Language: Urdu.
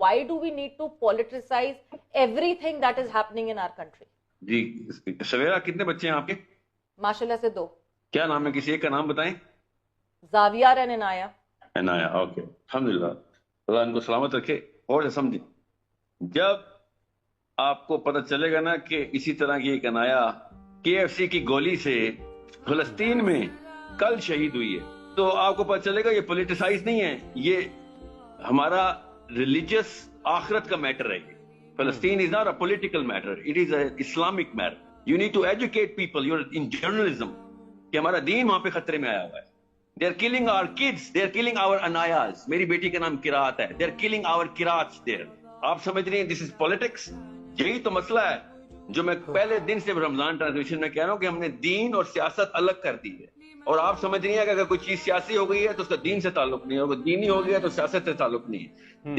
why do we need to politicize everything that is happening in our country? جی سویرا کتنے بچے ہیں آپ کے؟ ماشاءاللہ سے 2. کیا نام ہے؟ کسی ایک کا نام بتائیں. زاویار اینڈ عنایا. عنایا، اوکے، الحمدللہ، اللہ ان کو سلامت رکھے. اور سمجھیں، جب آپ کو پتہ چلے گا نا کہ اسی طرح کی ایک عنایا KFC کی گولی سے فلسطین میں کل شہید ہوئی ہے، تو آپ کو پتہ چلے گا یہ پولیٹیسائز نہیں ہے، یہ ہمارا ریلیجیس آخرت کا میٹر ہے. فلسطین is not a political matter, it is an Islamic matter. You need to educate people, you're in journalism, کہ ہمارا دین وہاں پہ خطرے میں آیا ہوا ہے. They are killing our kids, they are killing our anayas. میری بیٹی کا نام قرات ہے. They are killing our qirats there. آپ سمجھ رہے ہیں this is politics؟ یہی تو مسئلہ ہے جو میں پہلے دن سے رمضان ٹرانسمیشن میں کہہ رہا ہوں کہ ہم نے دین اور سیاست الگ کر دی ہے. اور آپ سمجھ رہی ہیں کہ اگر کوئی چیز سیاسی ہو گئی ہے تو اس کا دین سے تعلق نہیں ہے، اور دینی ہو گیا تو سیاست سے تعلق نہیں ہے.